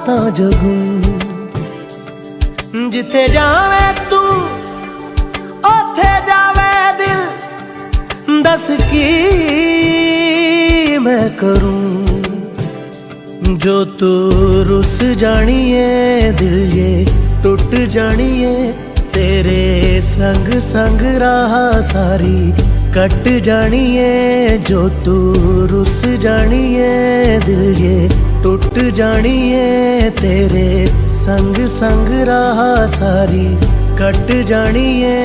तां जगूं। जिथे जावे तू ओथे जावे दिल, दस की मैं करूं। जो तू रुस जानिए दिल ये टूट जानिए, तेरे संग संग राह सारी कट जानिए। जो तू रुस जानिए दिल ये टूट जानिए, तेरे संग संग राह सारी कट जानिए।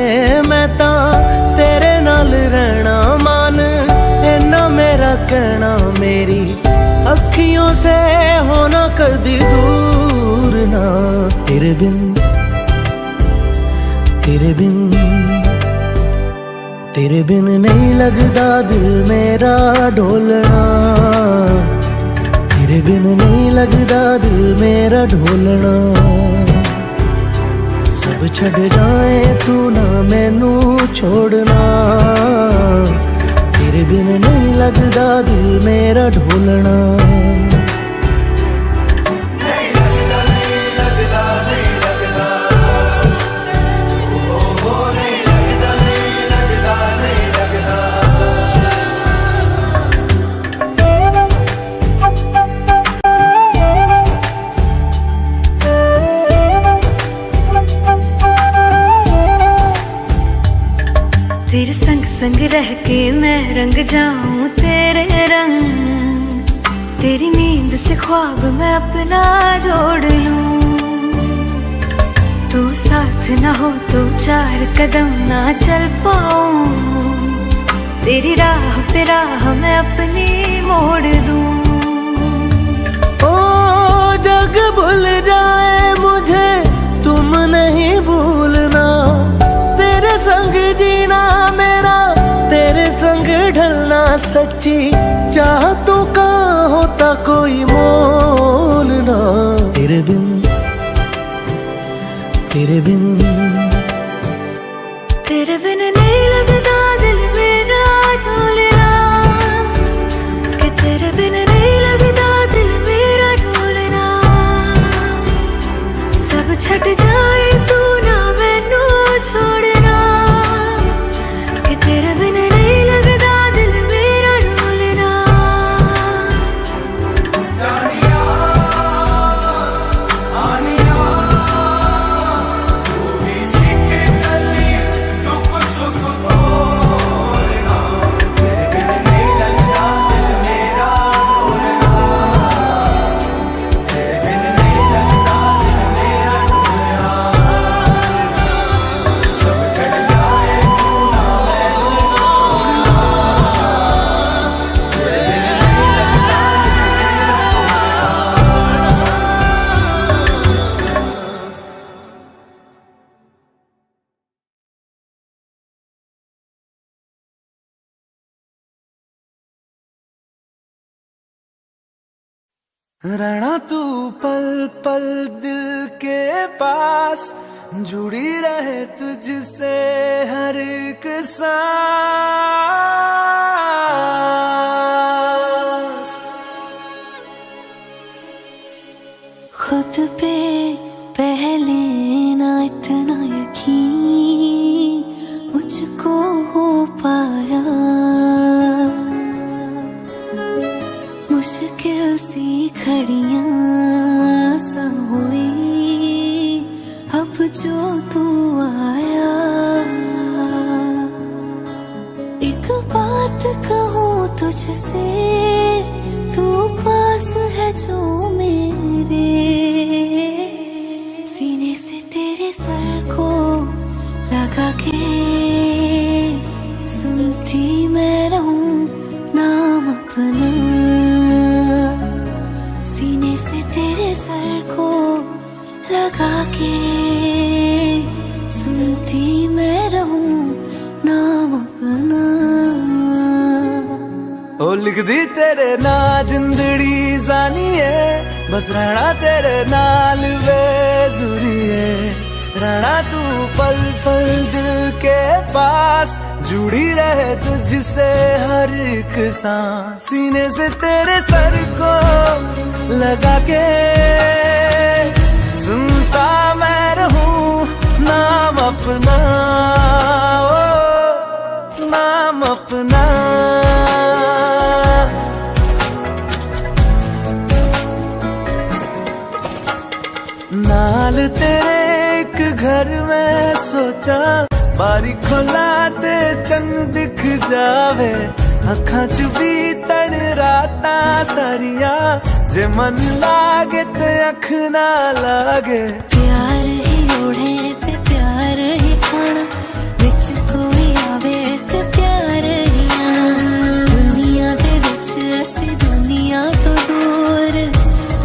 मैं तां तेरे नाल रहना मान, इन्ना मेरा कहना, मेरी अखियों से होना कदी दूर ना। तेरे बिन तेरे बिन तेरे बिन नहीं लगदा दिल मेरा ढोलना। तेरे बिन नहीं लगदा दिल मेरा ढोलना। सब छड़ जाए तू ना मैनू छोड़ना। तेरे बिन नहीं लगदा दिल मेरा ढोलना। तेरे संग संग रह के मैं रंग जाऊं तेरे रंग। तेरी नींद से ख्वाब मैं अपना जोड़ लूं। तू साथ ना हो तो चार कदम ना चल पाऊं। तेरी राह पे राह मैं अपनी मोड़ दूं। ओ जग भूल जाए मुझे तुम नहीं भूलना। तेरे संग जीना मेरा, तेरे संग ढलना सच्ची चाहतों का होता कोई मोल ना। तेरे बिन तेरे बिन तेरे बिन नहीं लगदा दिल मेरा ढोलना। कि तेरे बिन नहीं लगदा दिल मेरा ढोलना। सब छट जाए तू ना मैनू छोड़ना। कि तेरे बिन नहीं लगदा दिल मेरा ढोलना। रहना तू पल पल दिल के पास, जुड़ी रहे तुझसे हर एक सांस। खुद पे पहले ना इतना यकीन मुझको हो पाया। मुश्किल सी घड़ियां सा हुई अब जो तू आया। एक बात कहूँ तुझसे, तू पास है जो मेरे, सीने से तेरे सर को लगा के सुनती मैं रहूं नाम अपना। सीने से तेरे सर को लगा के सुनती मैं रहूं नाम अपना। ओ लिख दी तेरे ना जिंदड़ी जानी है, बस रहना तेरे नाल बेजुरी है। रहना तू पल पल दिल के पास, जुड़ी रहे तुझसे हर एक सांस। सीने से तेरे सर को लगा के कल तेरे एक घर में सोचा, बारी खोला ते चंद दिख जावे, अखां च भी तड़ राता सारिया, जे मन लागे ते अख ना लागे। प्यार ही ओढ़े ते प्यार ही खाना, विच कोई आवे ते प्यार ही आना। दुनिया दे विच असी दुनिया तो दूर,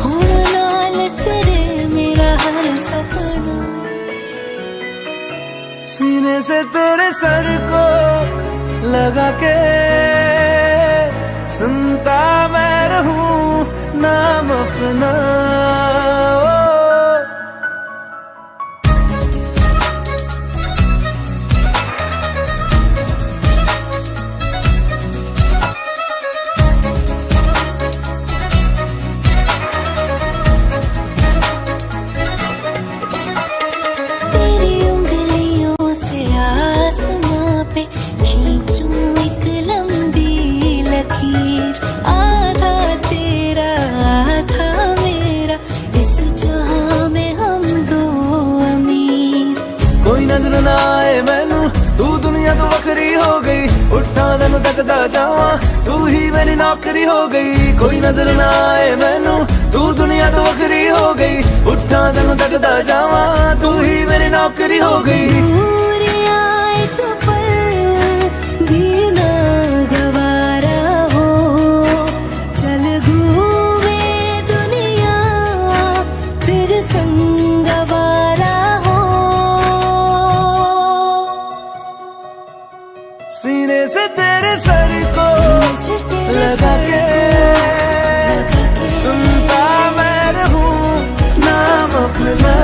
होना नाल तेरे मेरा हर सपना। सीने से तेरे सर को लगा के सुनता मैं रहूं नाम अपना। तेरी उंगलियों से आसमां पे खींचूं एक लंबी लकीर, आधा तेरा आधा मेरा, इस जहां में हम दो अमीर। कोई नजर ना आए मैनू, तू दुनिया तो वखरी हो गई, उठा तेनू तकदा जावां, तू ही मेरी नौकरी हो गई। कोई नजर ना आए मैनू, तू दुनिया तो वखरी हो गई, उठा तेनू तकदा जावां, तू ही मेरी नौकरी हो गई। दूर आए तो पल भी ना गवारा हो, चल घूमे दुनिया फिर संग आवारा हो। सीने से तेरे सर को लगा के सुनता मैं रहूं नाम अपना,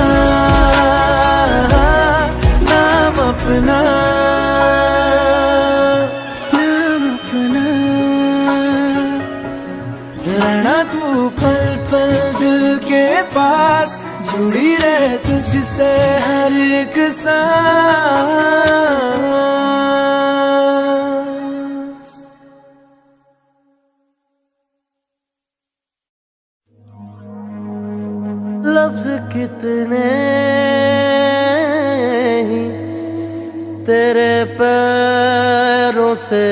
नाम अपना, नाम अपना। रहना तू पल पल दिल के पास, जुड़ी रहे तुझसे हर एक सांस। लफ्ज कितने ही तेरे पैरों से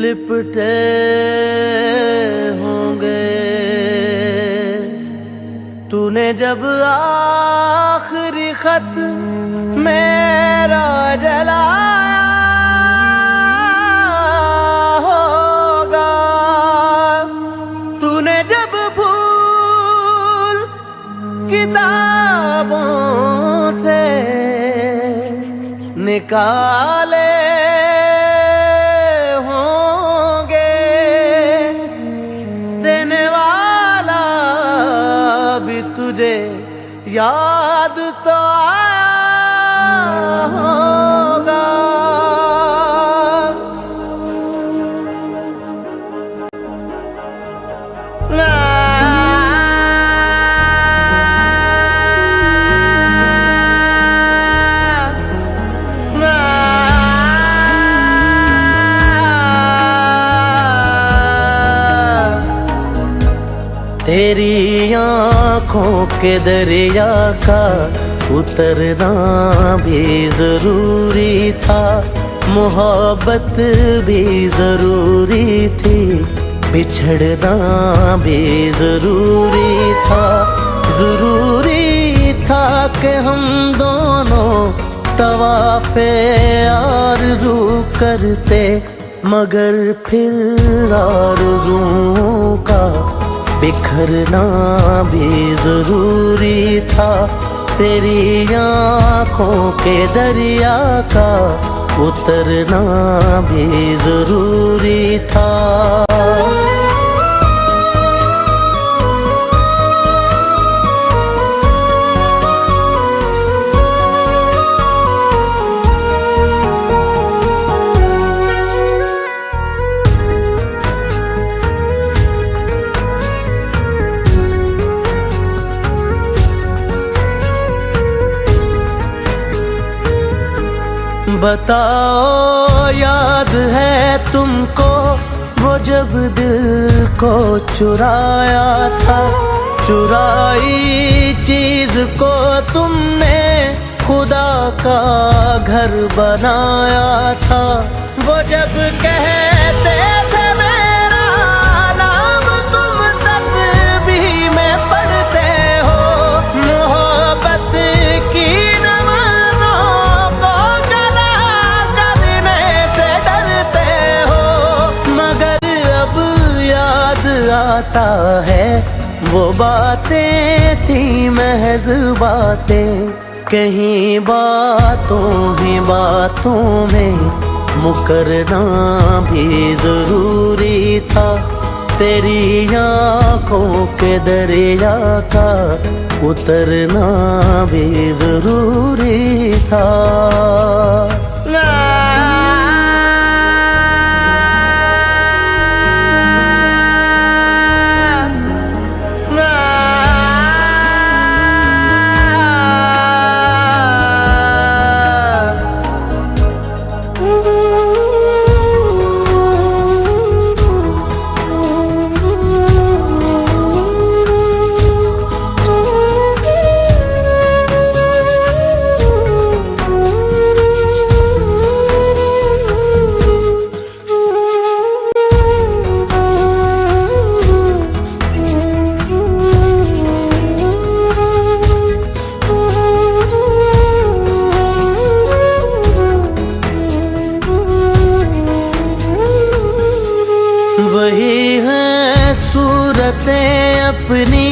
लिपटे होंगे, तूने जब आखिरी खत मेरा जलाया होगा, तूने जब फूल किताबों से निकाले होंगे, देने वाला भी तुझे याद तो आया होगा। तेरी आँखों के दरिया का उतरना भी जरूरी था, मोहब्बत भी जरूरी थी, बिछड़ना भी जरूरी था। जरूरी था कि हम दोनों तवाफ़े आरज़ू करते, मगर फिर आरज़ुओं का बिखरना भी जरूरी था। तेरी आँखों के दरिया का उतरना भी जरूरी था। बताओ याद है तुमको वो जब दिल को चुराया था, चुराई चीज को तुमने खुदा का घर बनाया था। वो जब कहते थे मेरा नाम तुम तस्बीह में पढ़ते हो, मोहब्बत की नमाज़ों को गला करने से डरते हो। मगर अब याद आता है वो बातें थी महज बातें, कहीं बातों ही बातों में मुकरना भी जरूरी था। तेरी आँखों के दरिया का उतरना भी जरूरी था। वही है सूरतें अपनी,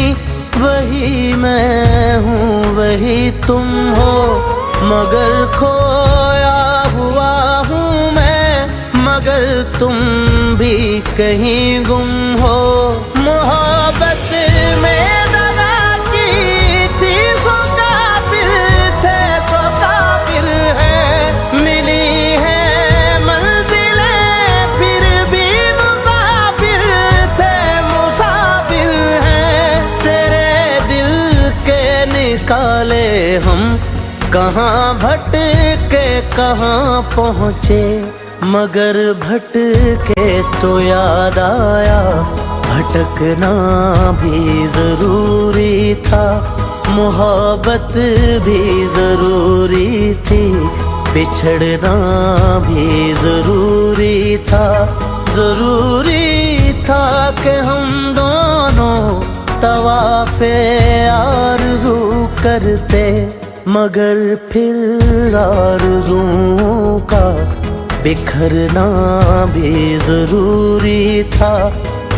वही मैं हूँ वही तुम हो, मगर खोया हुआ हूँ मैं, मगर तुम भी कहीं गुम हो। मोहब्बत में दगा की थी सो काफिर थे सो काफिर है, मिली है मंजिलें फिर भी मुसाफिर थे मुसाफिर हैं। तेरे दिल के निकाले हम कहाँ भटके कहाँ पहुँचे, मगर भटके तो याद आया भटकना भी जरूरी था। मोहब्बत भी जरूरी थी, बिछड़ना भी जरूरी था। जरूरी था कि हम दोनों तवाफ़े आरज़ू करते, मगर फिर आरज़ुओं का बिखरना भी जरूरी था।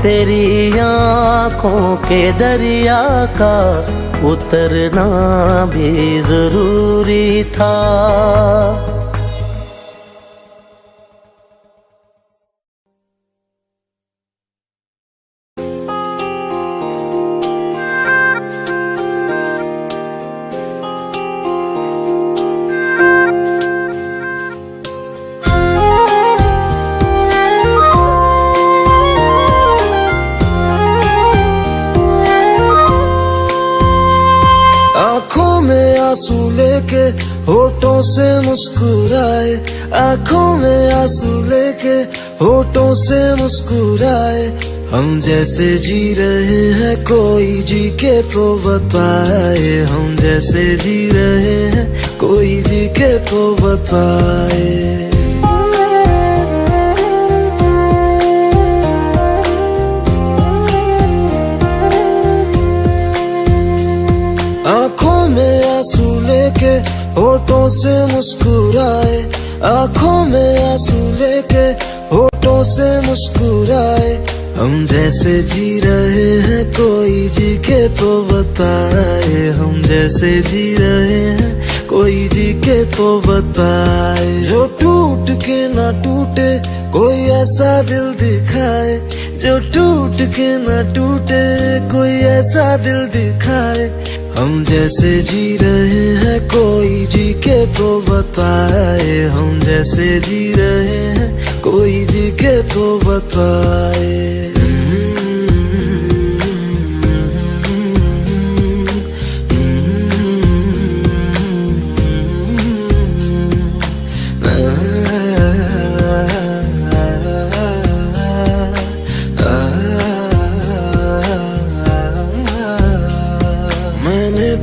तेरी आँखों के दरिया का उतरना भी जरूरी था। आँखों में आंसू लेके होठों से मुस्कुराए, आँखों में आंसू लेके होठों से मुस्कुराए। हम जैसे जी रहे हैं कोई जी के तो बताए, हम जैसे जी रहे हैं कोई जी के तो बताए। आँखों में आंसू लेके होठों से मुस्कुराए, आँखों में आंसू लेके होठों से मुस्कुराए। हम जैसे जी रहे हैं कोई जी के तो बताए, हम जैसे जी रहे हैं कोई जी के तो बताए। जो टूट के ना टूटे कोई ऐसा दिल दिखाए, जो टूट के ना टूटे कोई ऐसा दिल दिखाए। हम जैसे जी रहे हैं कोई जी के तो बताए, हम जैसे जी रहे हैं कोई जी के तो बताए।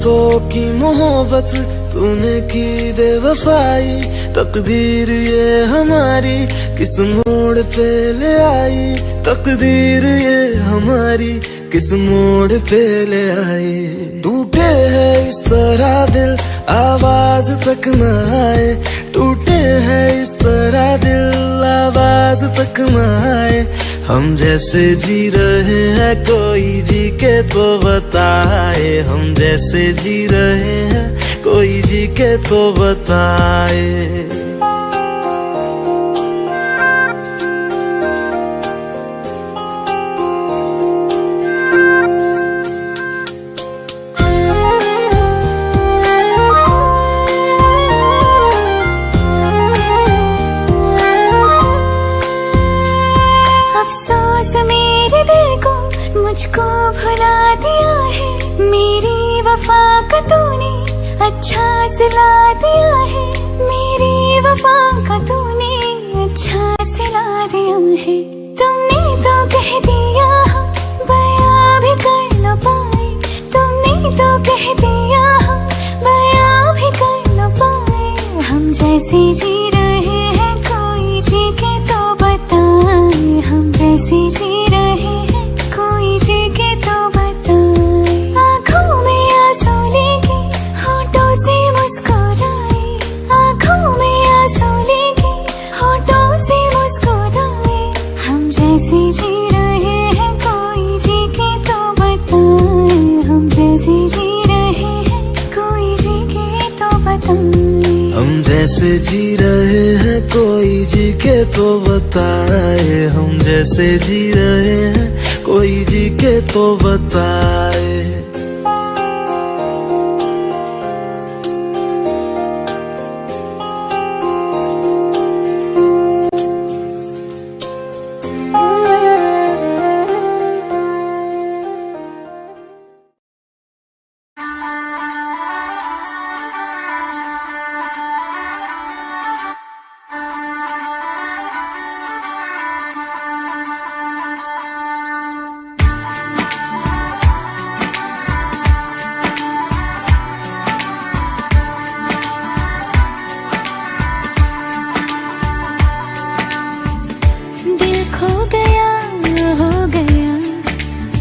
रातों की मोहब्बत तूने की बेवफाई, तकदीर ये हमारी किस मोड़ पे ले आई, तकदीर ये हमारी किस मोड़ पे ले आई। टूटे है इस तरह दिल आवाज तक न आए, टूटे है इस तरह दिल आवाज तक न आए। हम जैसे जी रहे हैं कोई जी के तो बताए, हम जैसे जी रहे हैं कोई जी के तो बताए। अफसोस मेरे दिल को मुझको भुला दिया है, मेरी वफा का तूने अच्छा सिला दिया है, मेरी वफा का तूने अच्छा सिला दिया है। तुमने तो कह दिया हम बयां भी कर न पाए, तुमने तो कह दिया हम बयां भी कर न पाए। हम जैसे जी रहे हैं कोई जी के तो बताए, हम जैसे जी रहे हैं कोई जी के तो बताए। आँखों में आंसू लेके होठों से मुस्कुराए, आँखों में आंसू लेके होठों से मुस्कुराए। हम जैसे जी रहे हैं कोई जी के तो बताए, हम जैसे जी रहे हैं कोई जी के तो बताए। हम जैसे जी रहे हैं कोई जी के तो बताए, हम जैसे जी रहे हैं कोई जी के तो बताए।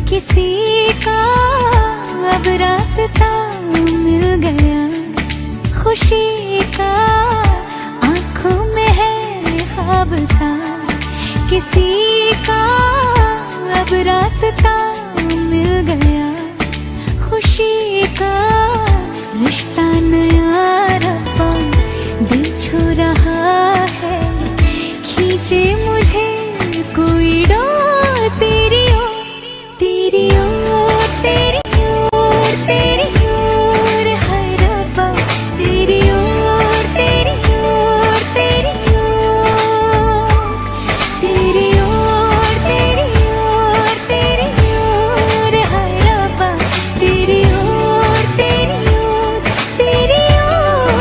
किसी का अब रास्ता मिल गया, खुशी का आंखों में है ख्वाब सा। किसी का अब रास्ता मिल गया, खुशी का रिश्ता नया रब्बा दिल छू रहा है। खींचे मुझे कोई डोर तेरी ओर, तेरी ओर, तेरी ओर, तेरी ओर है रब्बा, तेरी ओर, तेरी ओर, तेरी ओर, तेरी ओर, तेरी ओर, तेरी ओर है रब्बा, तेरी ओर, तेरी ओर, तेरी ओर।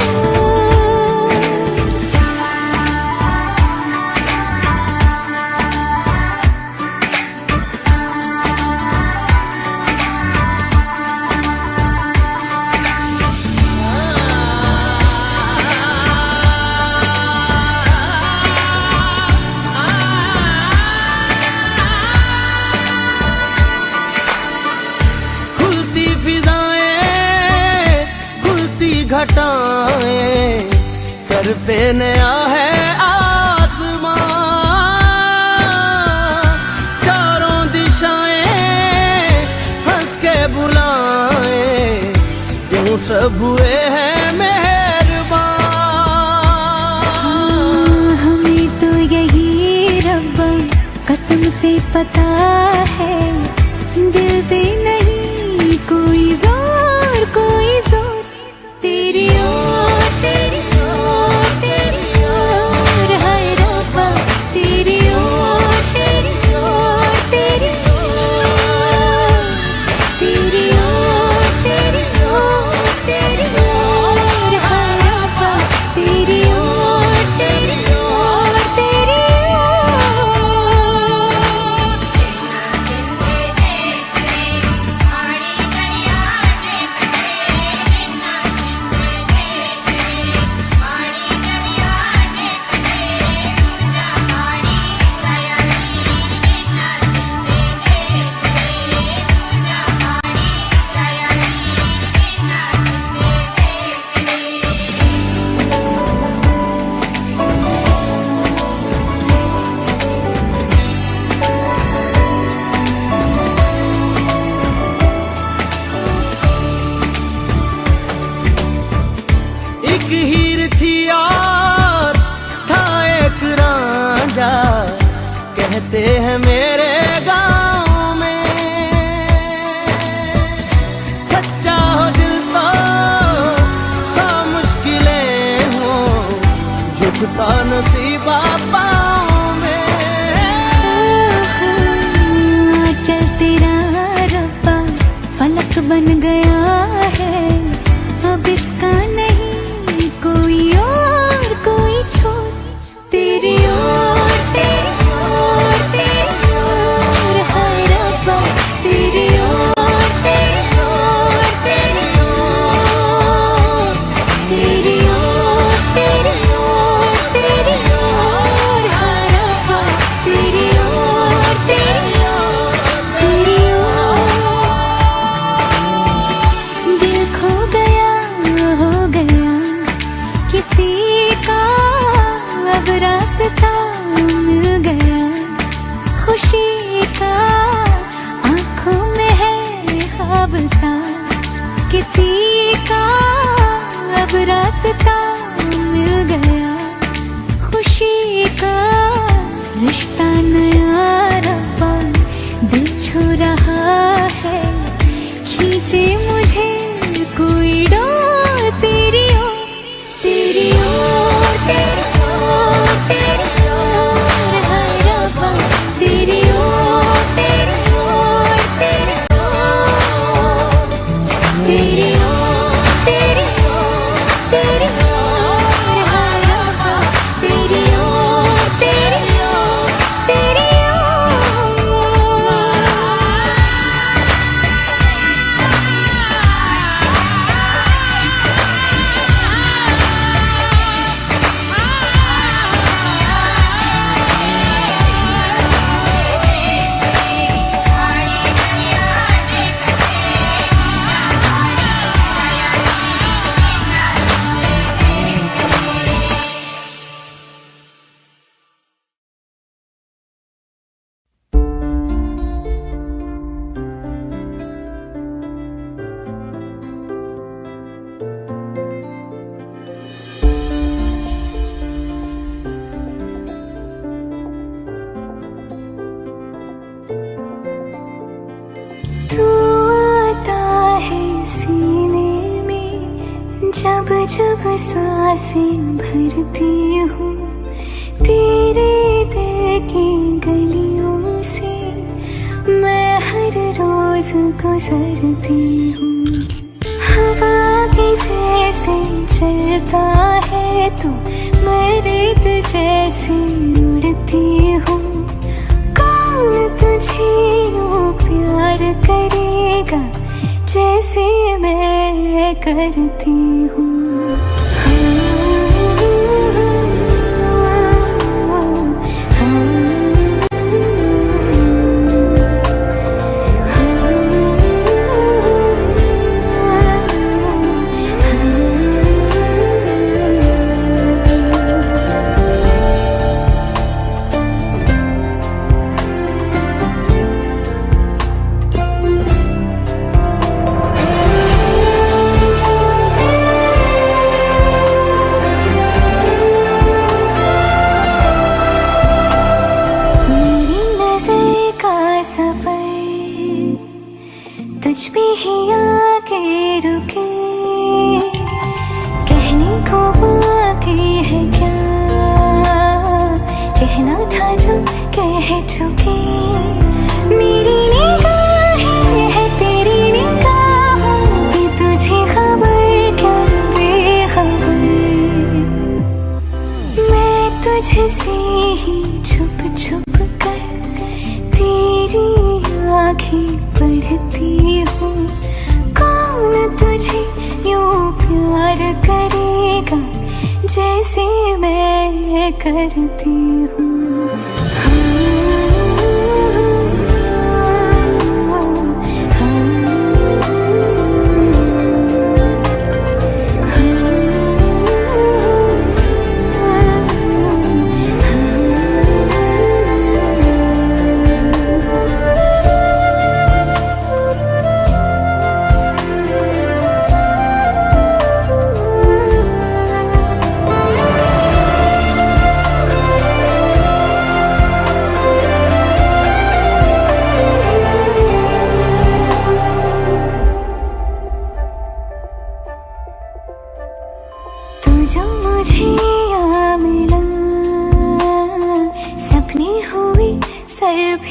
खुलती फिजाएं, खुलती घटाएं, सर पे नया है आसमां। चारों दिशाएं हंस के बुलाएं, यूं सब हुए हैं मेहरबान। हमें तो यही रब्बा कसम से पता है, दिल पे नहीं कोई जोर, कोई जोर। तेरी ओर, तेरी ओर, तेरी ओर है रब्बा, तेरी ओर, तेरी ओर, तेरी ओर, तेरी ओर, तेरी ओर, तेरी ओर है रब्बा, तेरी ओर, तेरी ओर, तेरी ओर। लिखता नसीबा पाँव में। चल तेरा रब्बा फलक बन गया है, अब इसका नहीं कोई और कोई छोर। तेरी ओर तेरी ओर तेरी ओर है रब्बा, तेरी ओर तेरी ओर तेरी ओर, तेरी ओर तेरी ओर तेरी ओर है रब्बा, तेरी ओर तेरी ओर तेरी ओर। दिल खो गया हो गया किसी का, अब रास्ता मिल गया खुशी का। आंखों में है ख्वाब सा किसी का, अब रास्ता मिल गया खुशी का। रिश्ता नया रब्बा दिल छू रहा है, खींचे मुझे कोई डोर। तेरी ओर तेरी ओर तेरी ओर तेरी ओर है रब्बा, तेरी ओर तेरी ओर तेरी ओर, तेरी ओर तेरी ओर तेरी ओर है रब्बा, तेरी ओर तेरी ओर तेरी ओर। तू आता है सीने में जब जब सांसें भरती हूँ, तेरे दिल की गलियों से मैं हर रोज गुजरती हूँ। हवा के जैसे चलता है तू, मैं रेत जैसे उड़ती हूँ। कौन तुझे यूं प्यार करेगा जैसे मैं करती हूँ। तुझ पे ही आके रुके, कहने को बाकी है क्या, कहना था जो कह चुके। मेरी निगाहें है तेरी निगाहों की, तुझे खबर क्या बेखबर। मैं तुझसे ही छुप छुप कर तेरी आँखें पढ़ती हूँ। कौन तुझे यूं प्यार करेगा जैसे मैं करती हूँ।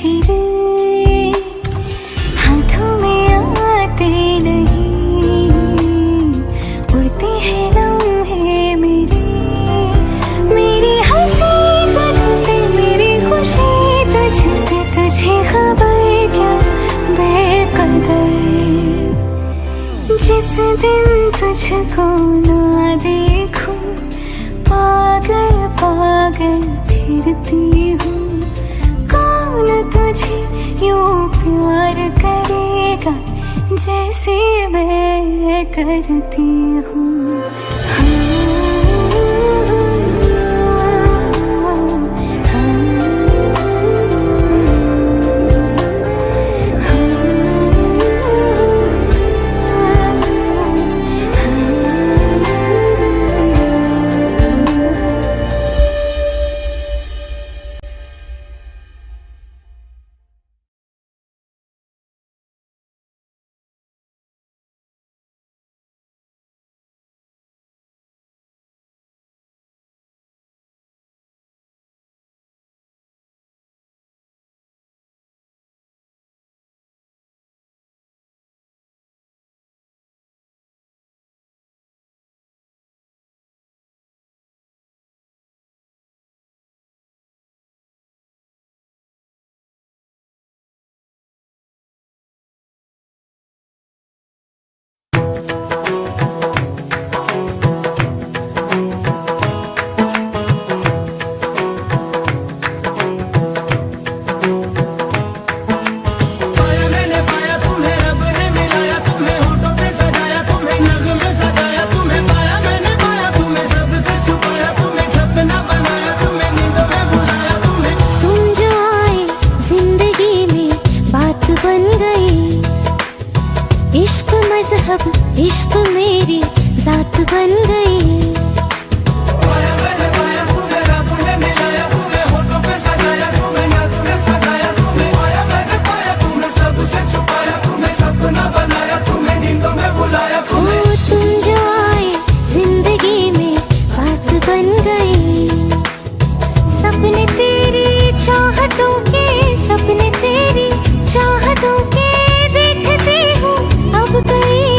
फिर हाथों में आते नहीं, उड़ते हैं लम्हे मेरे, मेरी हंसी तुझसे, मेरी खुशी तुझसे, तुझे खबर क्या बेकदर। जिस दिन तुझको ना देखूं पागल पागल फिरती हूँ। कौन तुझे यूं प्यार करेगा जैसे मैं करती हूँ। इश्क मेरी जात बन गई। तुम जो आए जिंदगी में बात बन गई। सपने तेरी चाहतों के, सपने तेरी चाहतों के देखती हूँ अब गई।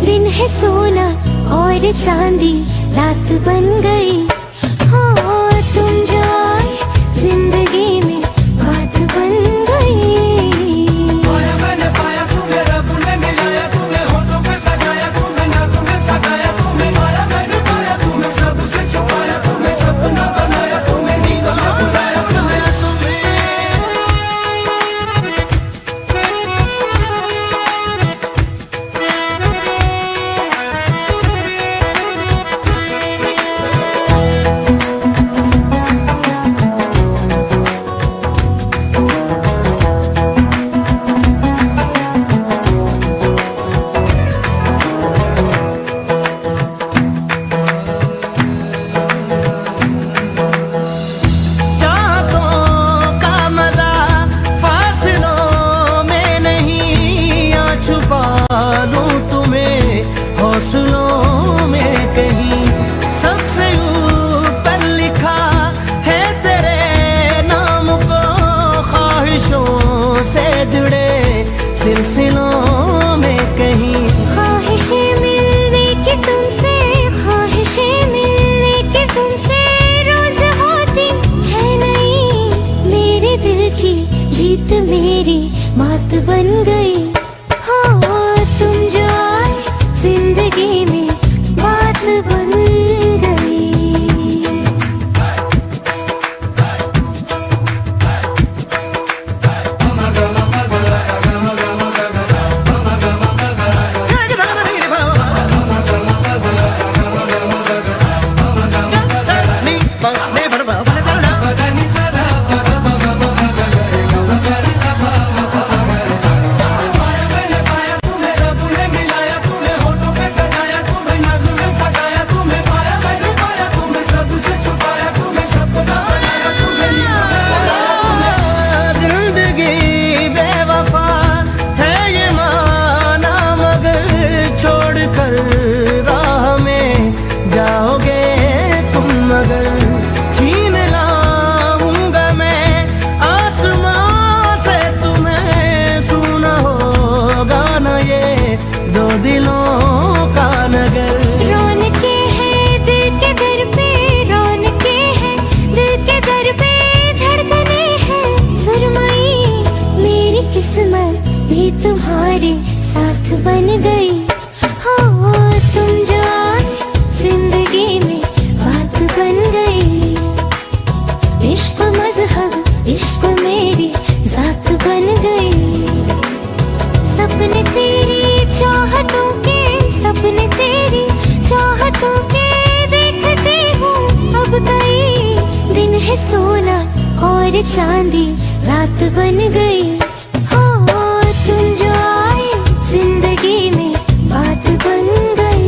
दिन है सोना और चांदी रात बन गई। हो तुम जो आए जिंदगी में बात बन गई। मैंने पाया तुम्हें, रब ने मिलाया तुम्हें, होठों पे सजाया तुम्हें, नाकों में सजाया तुम्हें, माया मैंने पाया तुम्हें, सबसे छुपाया तुम्हें, सपना बनाया तुम्हें, नींदों में बुलाया तुम्हें। दो दिलों का नगर। रौनके हैं दिल के दर पे, रौनके हैं दिल के दर पे, धड़कने हैं सुरमई। मेरी किस्मत भी तुम्हारे साथ बन गई। हो तुम जो आए जिंदगी में बात बन गई। इश्क मजहब इश्क मेरी जात बन गई। सपने तेरी चाहतों के, सपने तेरी चाहतों के देखते हूँ अब कई दिन है सोना और चांदी रात बन गई। हो तुम जो आए जिंदगी में बात बन गई।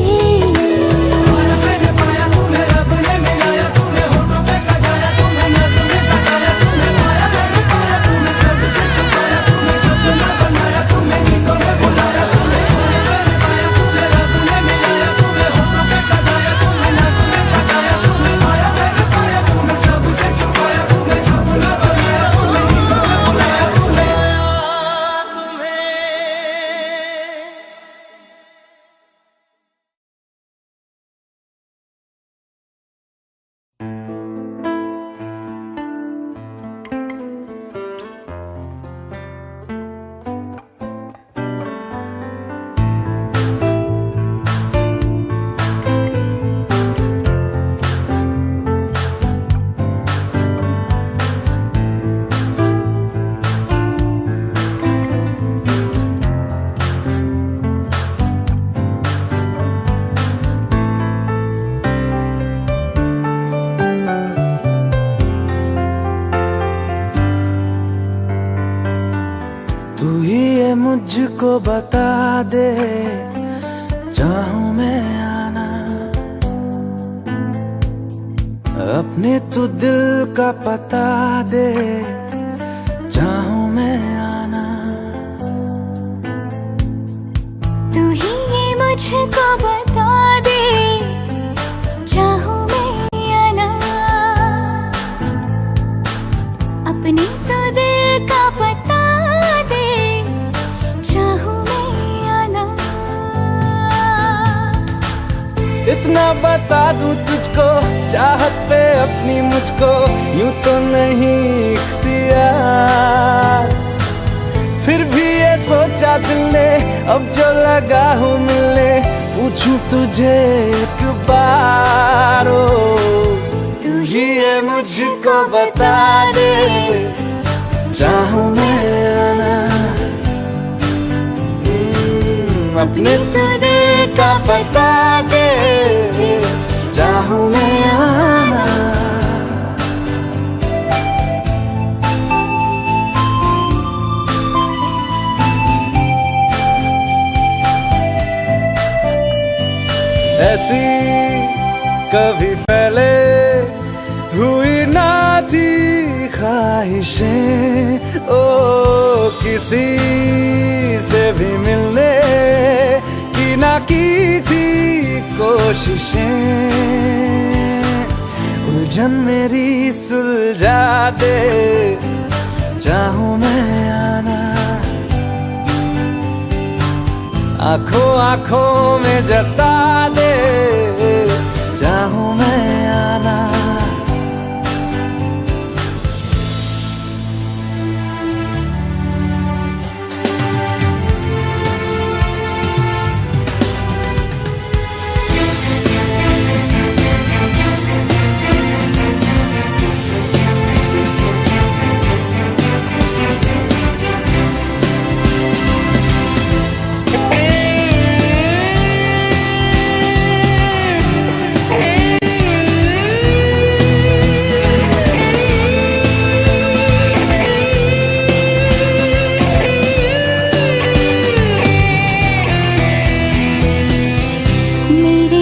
तू ही ये मुझको बता दे, चाहूं मैं आना अपने तू दिल का पता दे, चाहूं मैं आना। तू ही ये मुझको बता दे, चाहूं मैं आना अपनी तो दिल का पता दे, चाहूं मैं आना। इतना बता दूं तुझको, चाहत पे अपनी मुझको यूं तो नहीं इख्तियार। फिर भी ये सोचा दिल ने अब जो लगा हूँ मिलने, पूछूं तुझे एक बार। ओ तू ही ये मुझको बता दे, चाहूं मैं आना अपने तो दिल का बता दे, चाहूं मैं आना। ऐसी कभी पहले हुई ना थी ख्वाहिशें, ओ किसी से भी मिलने की ना की थी कोशिशें। उलझन मेरी सुलझा दे, चाहूं मैं आना आंखों आंखों में जता दे, चाहूं मैं आना।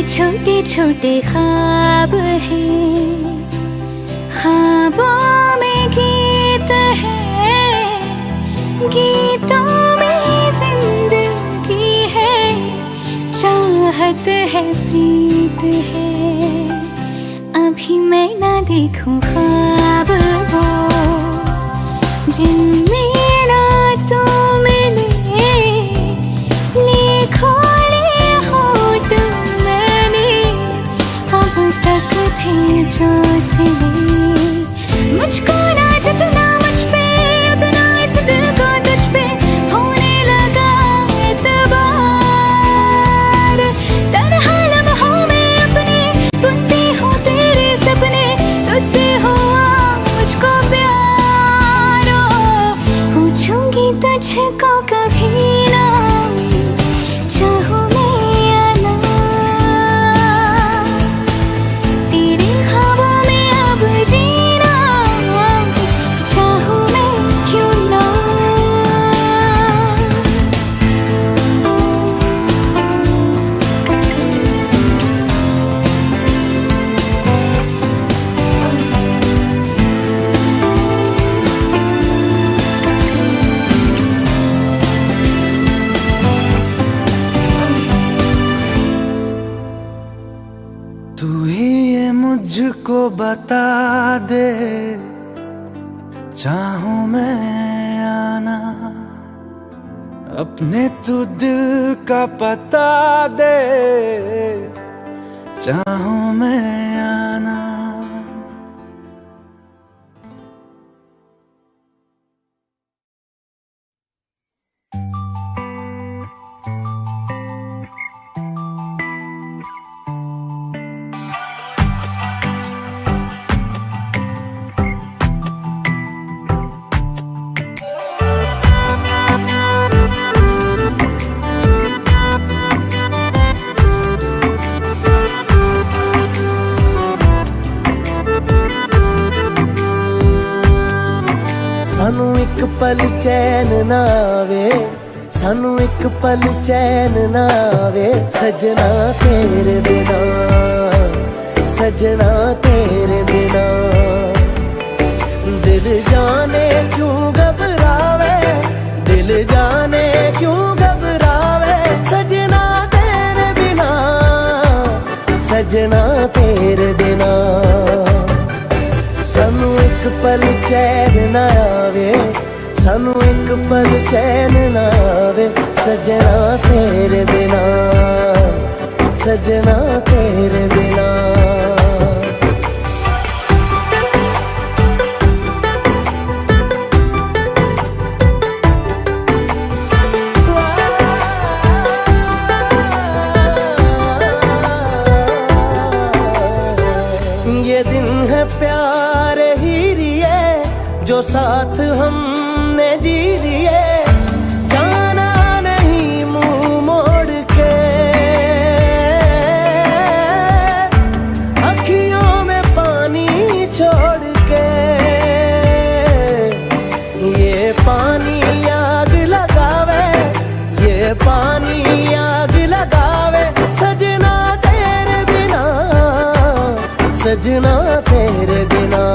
छोटे छोटे ख्वाब हैं, ख्वाबों में गीत है, गीतों में जिंदगी है, चाहत है प्रीत है। अभी मैं ना देखूं ख्वाब वो जिनमें ना तू मिले, लिखो मुझको ना जितना मुझ पे उतना इस दिल को तुझ पे होने लगा एतबार। तन्हा लम्हों में अपने बुनती हूँ तेरे सपने, तुझसे हुआ मुझको प्यार। ओ, पूछूंगी तुझको कभी ना चाहूँ मैं या ना, तेरे ख्वाबों में अब जीना चाहूँ मैं क्यों ना। तू ही ये मुझको बता दे, चाहूं मैं आना, अपने तू दिल का पता दे, चाहूं मैं आना। सानू एक पल चैन ना आवे, सानू एक पल चैन ना आवे, सजना तेरे बिना, सजना तेरे बिना। दिल जाने क्यों घबरावे, दिल जाने क्यों घबरावे, सजना तेरे बिना, सजना तेरे बिना। सानू एक पल चैन ना आवे, सानू एक पल चैन ना आवे, सजना तेरे बिना, सजना तेरे बिना। ये दिन है प्यार ही रिए, जो साथ हमने जी लिए, जाना नहीं मुंह मोड़ के, अखियों में पानी छोड़ के। ये पानी आग लगावे, ये पानी आग लगावे, सजना तेरे बिना, सजना तेरे बिना।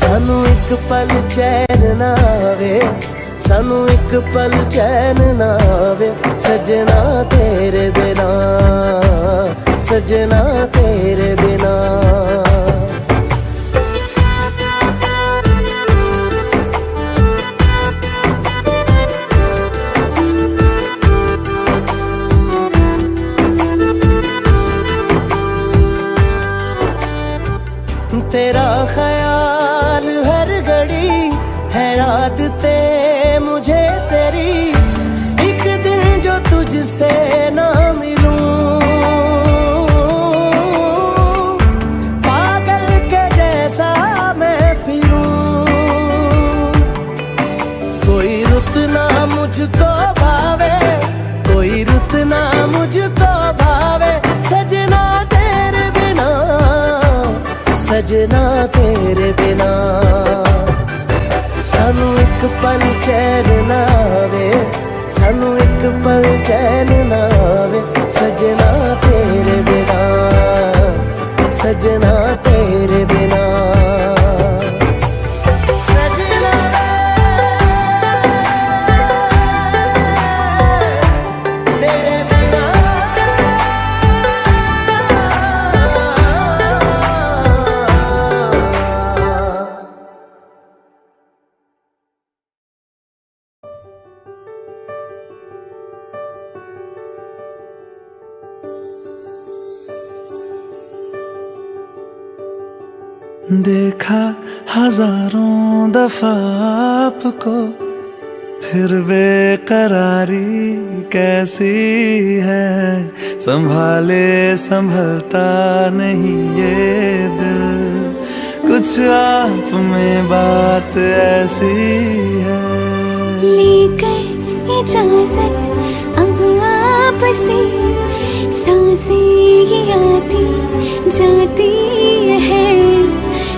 सानू एक पल चैन ना आवे, सानू एक पल चैन ना आवे, सजना तेरे बिना, सजना तेरे बिना। तेरा ख्याल हर घड़ी है, आदतें मुझे तेरी, एक दिन जो तुझसे ना मिलूं, पागल के जैसा मैं फिरूं। कोई रुत ना मुझको भावे, कोई रुत ना मुझको भावे, सजना तेरे बिना, सजना तेरे बिना। सानू एक पल चैन ना आवे, सानू एक पल चैन ना आवे, सजना तेरे बिना, सजना तेरे बिना। सजना तेरे बिना। देखा हजारों दफा आपको, फिर बेकरारी कैसी है। संभाले संभलता नहीं ये दिल, कुछ आप में बात ऐसी है। लेकर इजाजत अब आपसे, सांसें ये आती जाती है,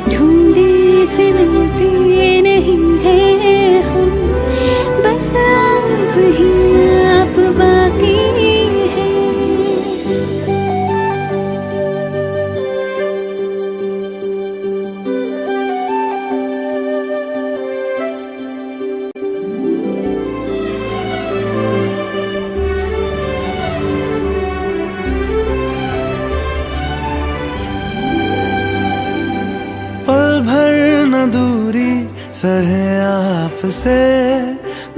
ढूंढे से मिलते नहीं है हम, बस आप ही आप बाकी है। पल भर न दूरी सहे आपसे,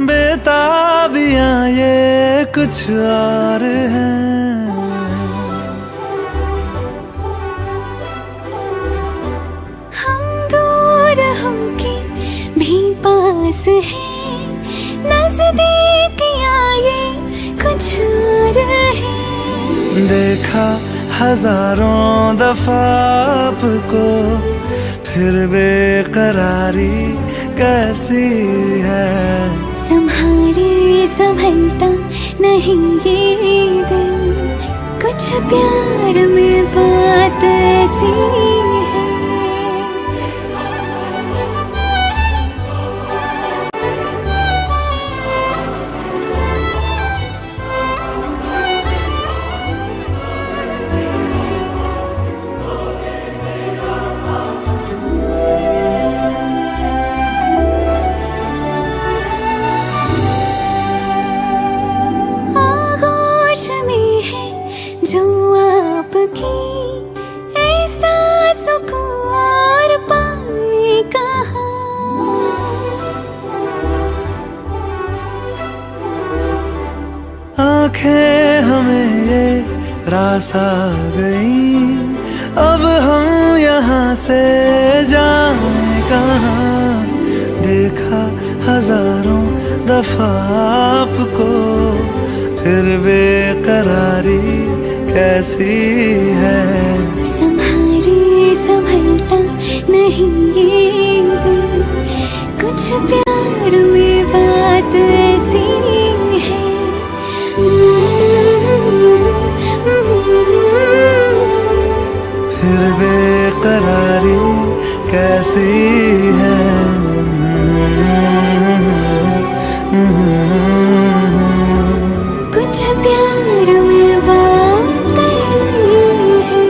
बेताबियां ये कुछ और हैं। हम दूर होके भी पास हैं, नजदीकियां ये कुछ और है। देखा हजारों दफा आपको, फिर बेकरारी कैसी है। संभाले संभलता नहीं ये दिल, कुछ प्यार में बात ऐसी है। जो आपकी ऐसा सुकून और पाए कहाँ। आंखें हमें ये रास आ गई, अब हम यहाँ से जाएं कहाँ। देखा हजारों दफा आपको, फिर बेकरारी कैसी है। संभाले संभलता नहीं ये दिल, कुछ प्यार में बात ऐसी है। फिर बेकरारी कैसी है। कुछ प्यार में बात ऐसी है।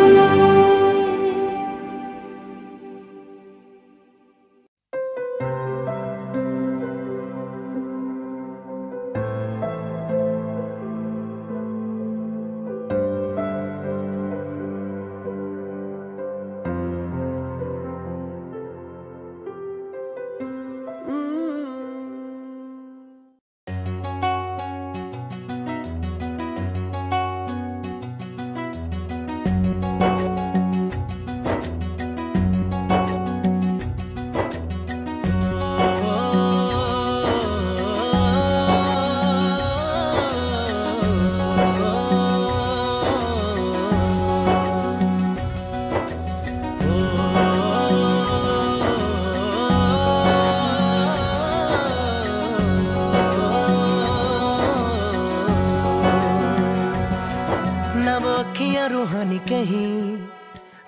रूहानी कहीं,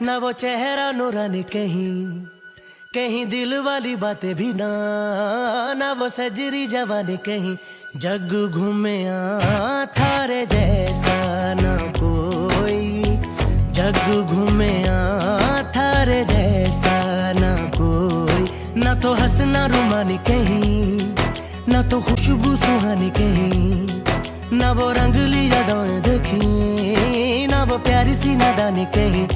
ना वो चेहरा नूरानी कहीं, कहीं दिल वाली बातें भी ना, ना वो सजरी जवानी कहीं। जग घूमे थारे जैसा ना कोई, जग घूमे थारे जैसा ना कोई। ना तो हंसना रुमानी कहीं, ना तो खुशबू सुहानी कहीं, ना वो रंगली यादें देखी, ना वो प्यारी सी नादानी कहीं।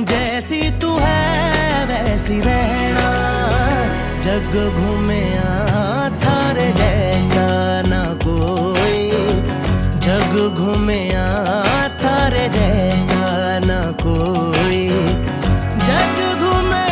जैसी तू है वैसी रहना, जग घूमे थारे जैसा ना कोई, जग घूमे थारे जैसा ना कोई, जग घूमे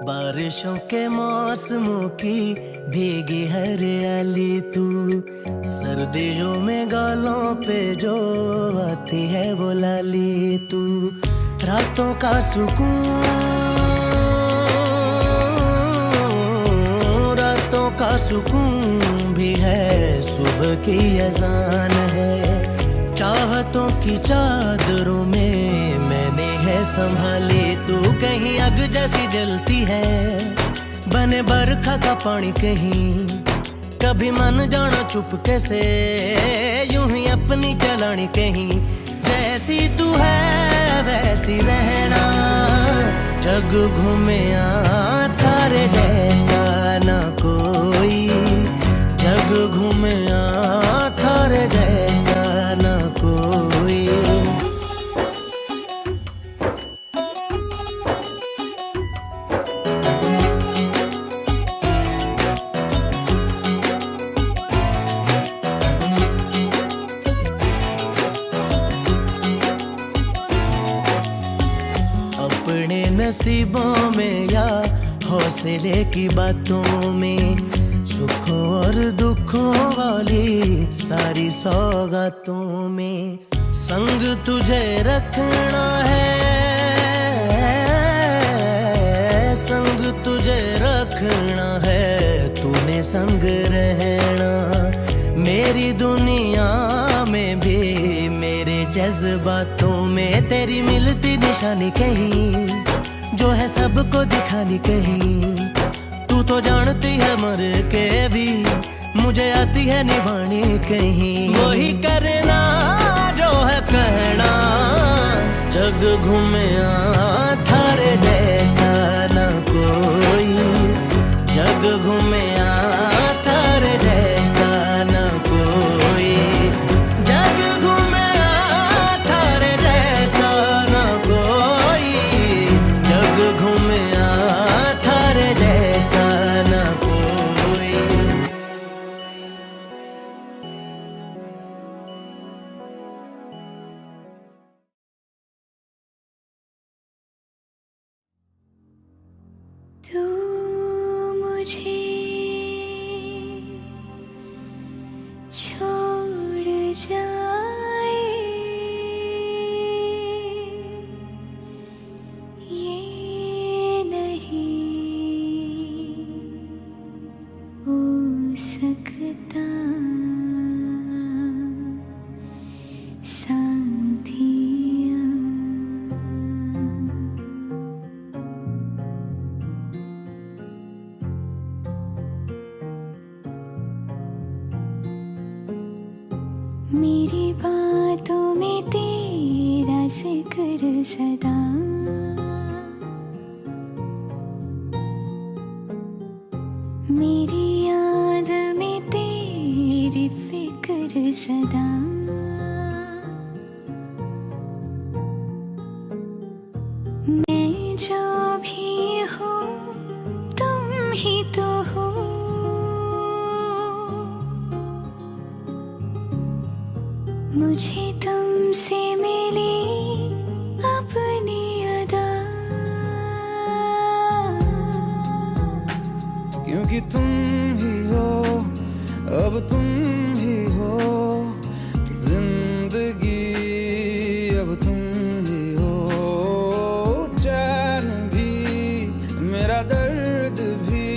बारिशों के मौसमों की भीगी हरियाली तू, सर्दियों में गालों पे जो आती है वो लाली तू, रातों का सुकून, रातों का सुकून भी है, सुबह की अजान है, चाहतों की चादरों में मैंने है संभाली तू, कहीं आग जैसी जलती है, बने बरखा का पानी कहीं, कभी मन जाना चुपके से, यूं ही अपनी चलानी कहीं, जैसी तू है वैसी रहना, जग घूमे थारे जैसा ना कोई, जग घूमे थारे जैसा ना कोई। अपने नसीबों में या हौसले की बातों में, सुखों और दुखों वाली सारी सौगातों में, संग तुझे रखना है, संग तुझे रखना है, तूने संग रहना, मेरी दुनिया में भी मेरे जज्बातों में, तेरी मिलती निशानी कहीं, जो है सबको दिखानी कहीं, तू तो जानती है मर के भी मुझे आती है निभानी कहीं, वही करना जो है कहना, जग घूमे थारे जैसा ना कोई, जग घूमे थारे जैसा ना कोई, जग घूमे थारे जैसा ना कोई, जग घूमे थारे जैसा ना कोई। तू मुझे छोड़ जाए, ये नहीं हो सकता साथिया। मेरी बातों में तेरा जिक्र सदा, मेरी याद में तेरी फिक्र सदा, मैं जो भी हूँ तुम ही तो हो, मुझे तुमसे मिली अपनी अदा, क्योंकि तुम ही हो, अब तुम ही हो, जिंदगी अब तुम ही हो, चैन भी मेरा दर्द भी,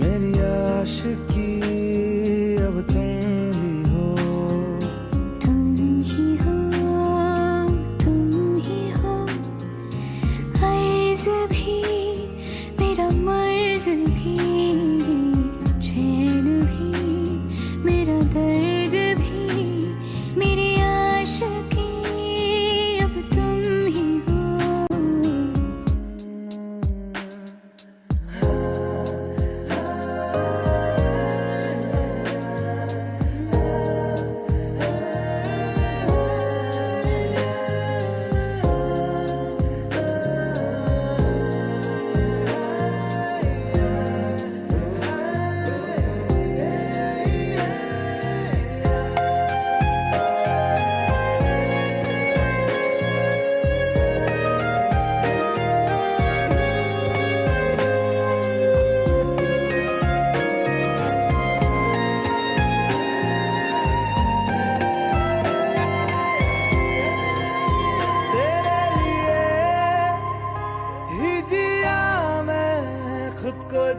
मेरी आशिकी अब तुम ही हो, तुम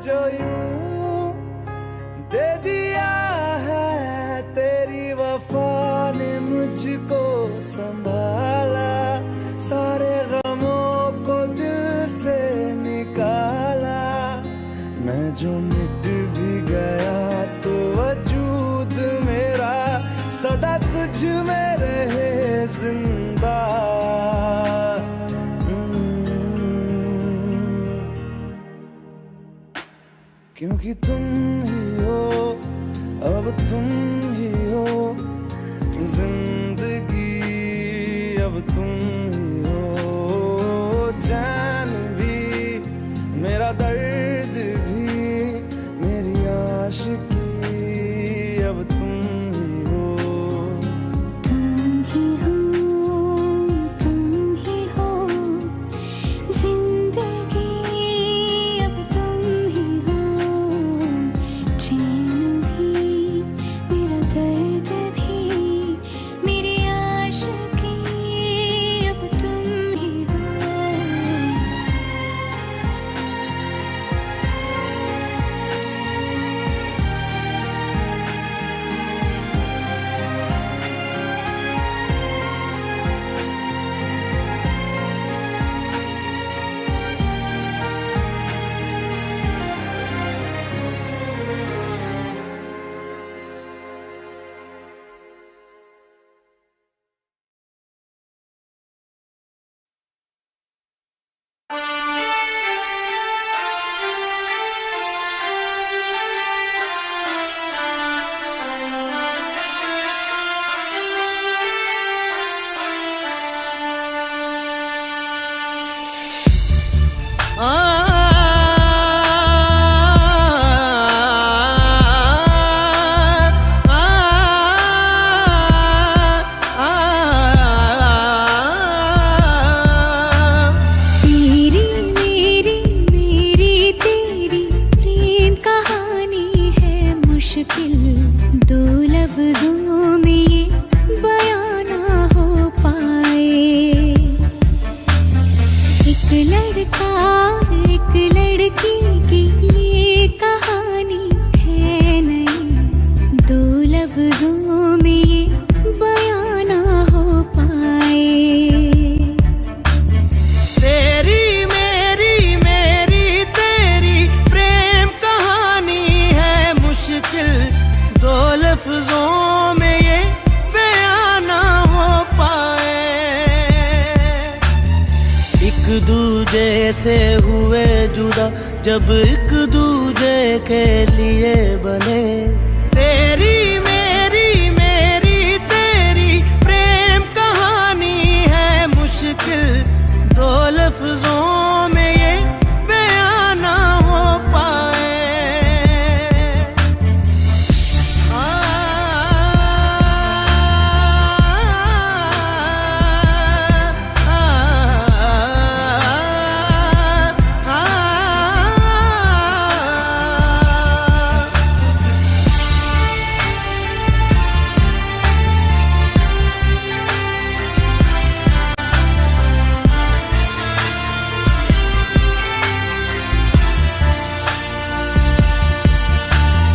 जो यूं दे दिया है, तेरी वफा ने मुझको संभाला, सारे गमों को दिल से निकाला। मैं जो मिट भी गया तो वजूद मेरा सदा तुझ में रहे जिंदा। क्योंकि तुम ही हो, अब तुम ही हो जिंदगी, अब तुम ही हो जान भी, मेरा दर्द भी, मेरी आशिकी, अब तुम ही हो। तुम ही हो, तुम ही हो जिंदगी, अब तुम ही हो चैन भी, मेरा दर्द भी, मेरी आशिकी, अब तुम ही हो। दो लफ्जों में ये बयां ना हो पाए। एक लड़का एक लड़की की ये कहानी है नहीं, दो लफ्जों में ये बयां ना हो पाए। तेरी मेरी मेरी तेरी प्रेम कहानी है मुश्किल, दो लफ्जों में ये बयां ना हो पाए। एक दूजे से हुए जुदा जब एक दूजे के लिए बने, तेरी मेरी मेरी तेरी प्रेम कहानी है मुश्किल, दो लफ्जों में ये बयां ना हो पाए।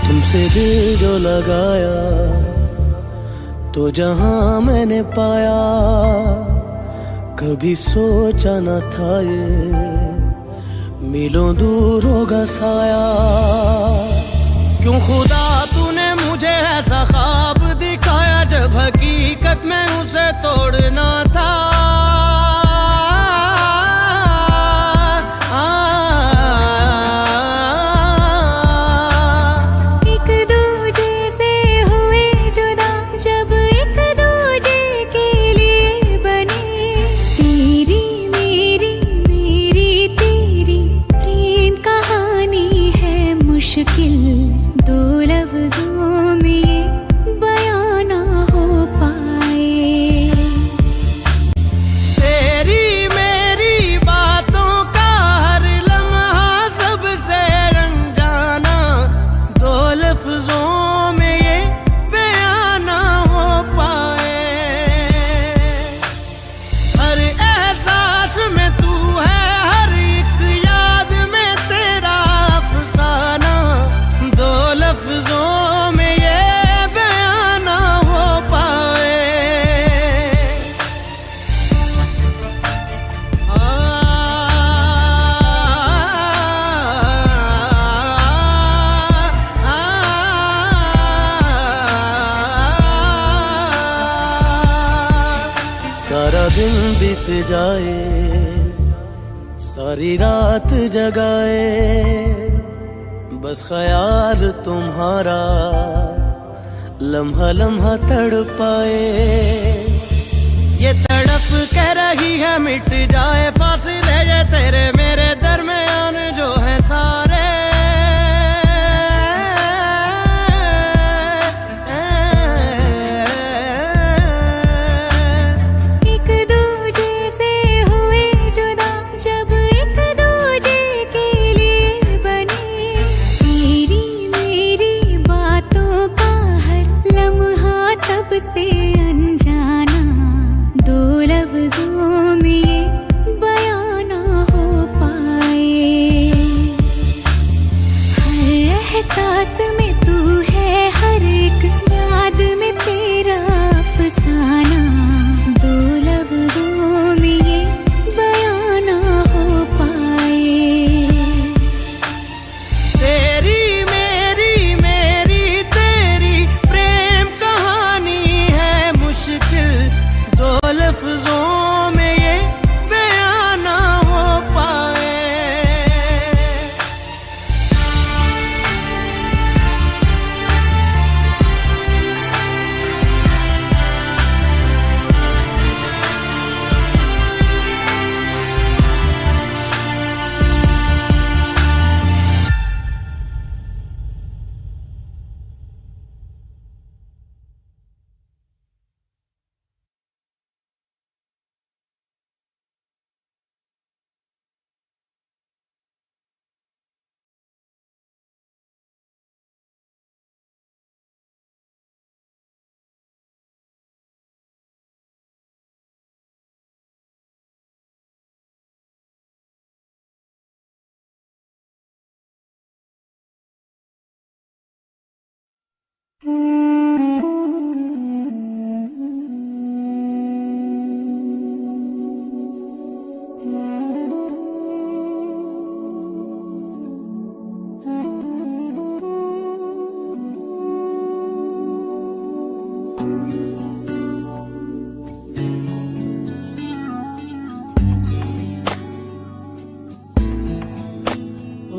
तुमसे दिल जो लगाया तो जहां मैंने पाया, कभी सोचा न था ये मिलों दूर होगा साया। क्यों खुदा तूने मुझे ऐसा ख्वाब दिखाया जब हकीकत में उसे तोड़ना था। मुश्किल दो लफ्जों में ये बयां ना हो पाए। बीत जाए, सारी रात जगाए, बस ख्याल तुम्हारा लम्हा लम्हा तड़पाए। ये तड़प कह रही है मिट जाए फासले ये तेरे मेरे दरमियान जो है सारे। सबसे अनजाना दो लफ्जों में ये बयां ना हो पाए। हर एहसास में तू है, हर एक याद में तेरा अफसाना, दो लफ्जों में ये बयां ना हो पाए। तेरी मेरी मेरी तेरी प्रेम कहानी है मुश्किल, दो लफ्जों में ये बयां ना हो पाए।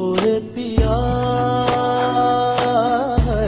ओरे पिया है,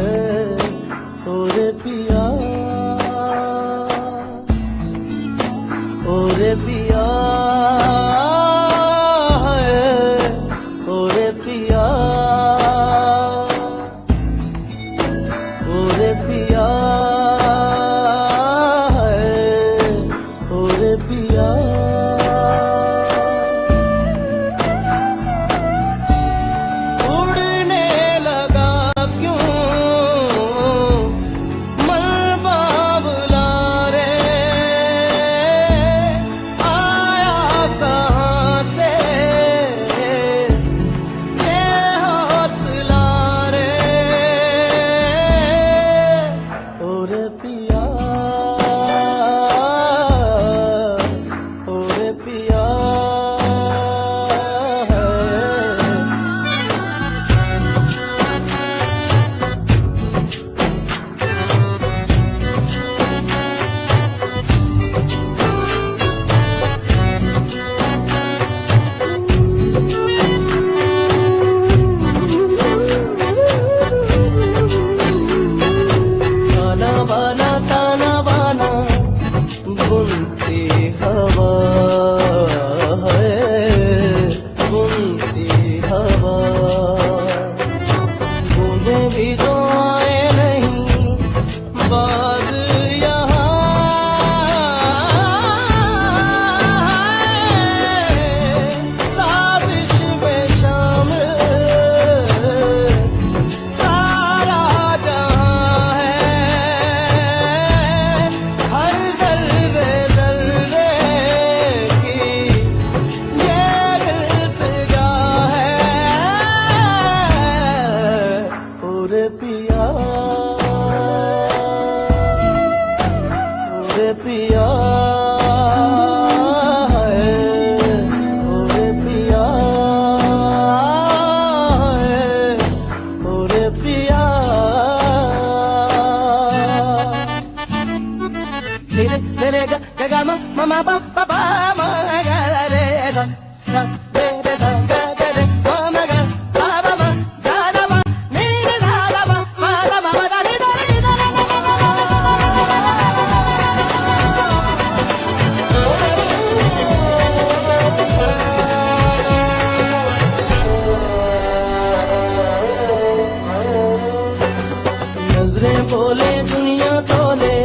नजरें बोले दुनिया तोले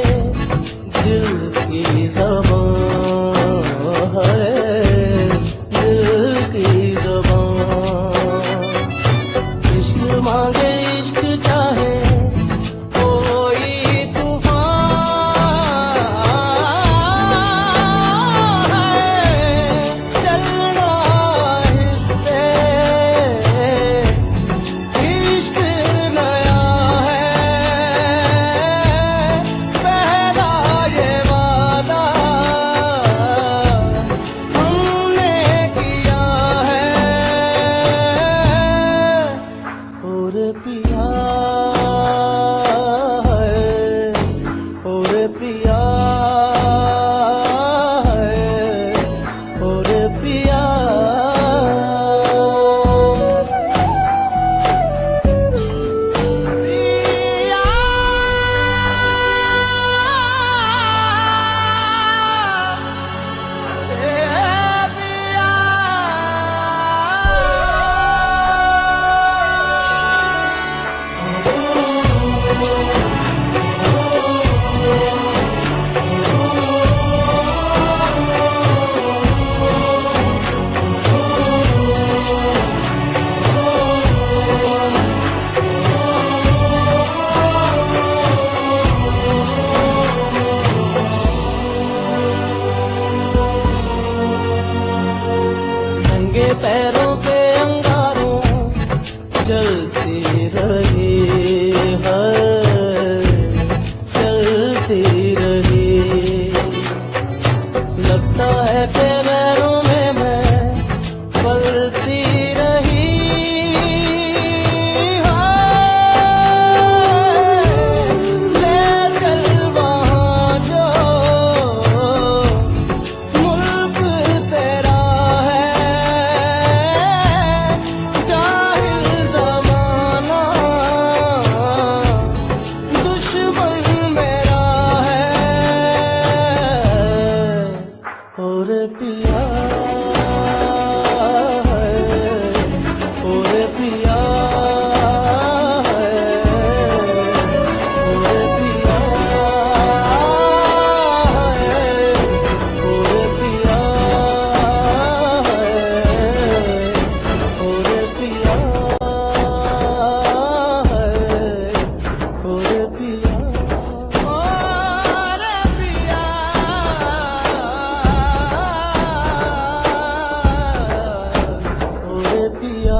दिल की ज़बान है, दिल की ज़बान। इश्क मांगे इश्क चाहे कोई तूफान है, चलना हिस्से इश्क नया है, पहला ये वादा हमने किया है। और पिया है, और पिया है, और पिया। नंगे पैरों पे अंगारों चलते रहे हैं, चलते रहे। लगता है कि पैरों में मैं पलती रही ले चल वहाँ जो मुल्क तेरा है, जाहिल ज़माना दुश्मन मेरा है। और पिया है, और पिया है, और पिया है, और पिया है, और पिया है, और पिया।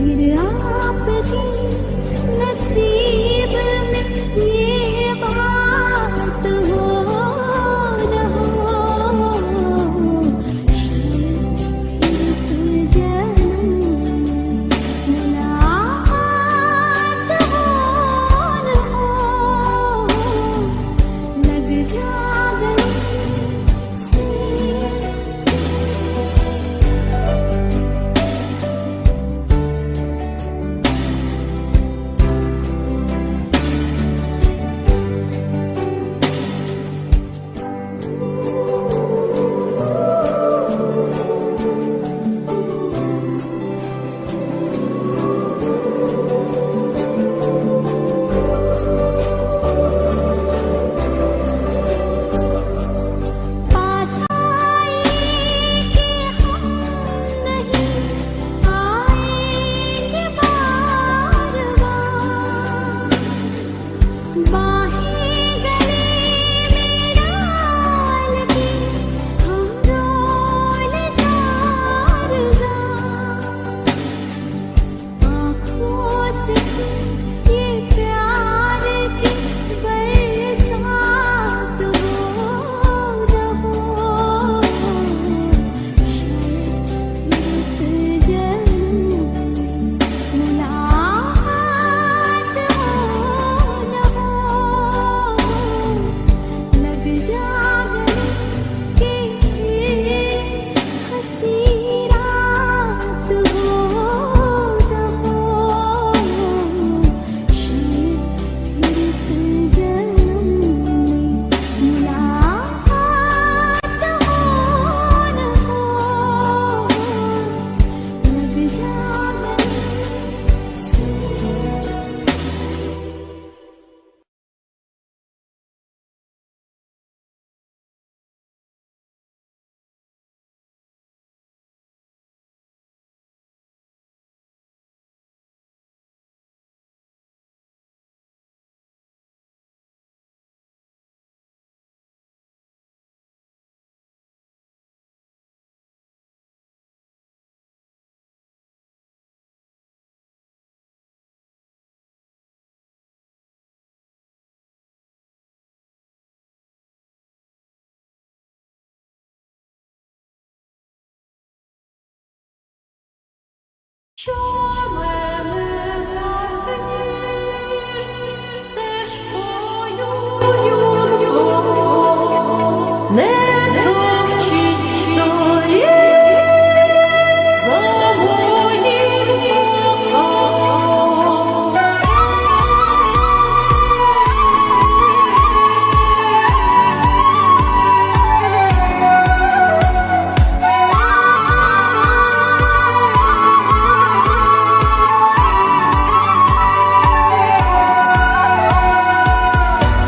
फिर आपके नसीब में ये बात हो न हो, इस जन्म मुलाकात हो न हो, लग जा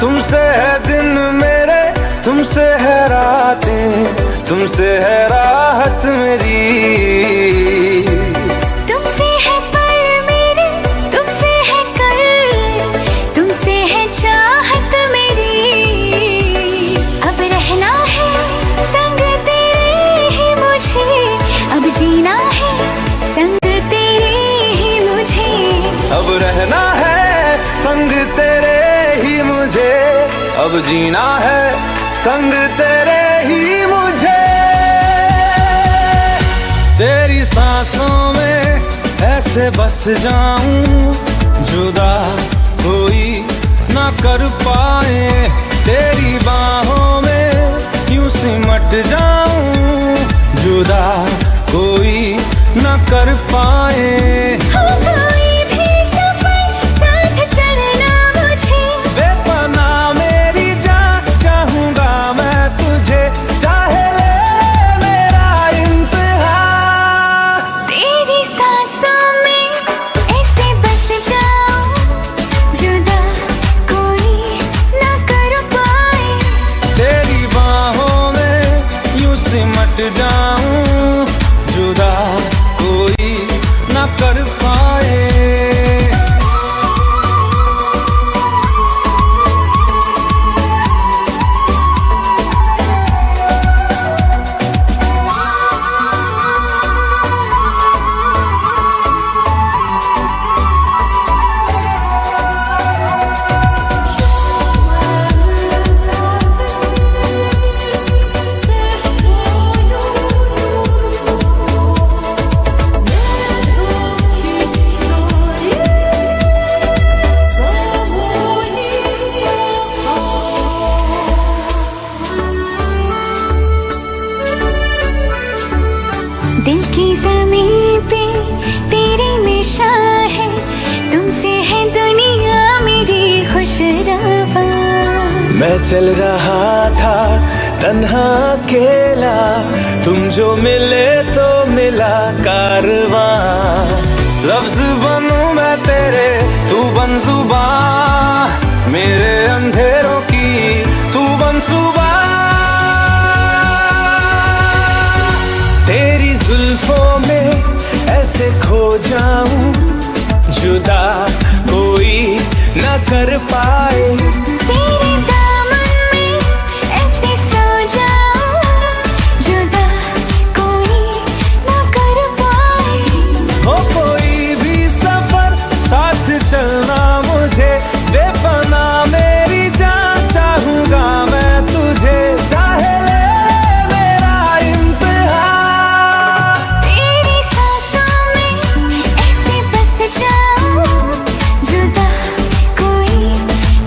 तुमसे है दिन मेरे, तुमसे है रातें, तुमसे है राहत मेरी। तुमसे है पल मेरे, तुमसे है कल, तुमसे है चाहत मेरी। अब रहना है संग तेरे ही मुझे, अब जीना है संग तेरे ही मुझे। अब रहना है संग तेरे ही मुझे, अब जीना है संग तेरे ही मुझे। तेरी सांसों में ऐसे बस जाऊं, जुदा कोई ना कर पाए। तेरी बाहों में यूं सिमट जाऊं, जुदा कोई ना कर पाए। जाऊं जुदा कोई ना कर पाए। मैं चल रहा था तन्हा अकेला, तुम जो मिले तो मिला कारवां। लफ्ज बनूं मैं तेरे, तू बन जुबां, मेरे अंधेरों की तू बन सुबह। तेरी जुल्फों में ऐसे खो जाऊं, जुदा कोई न कर पाए। तेरे दामन में ऐसे सो जाऊं, जुदा कोई ना कर पाए। हो कोई भी सफर साथ चलना मुझे, बेपना मेरी जान चाहूंगा मैं तुझे, चाहे ले मेरा इम्तिहान। तेरी सांसों में ऐसे बस जाऊं, जुदा कोई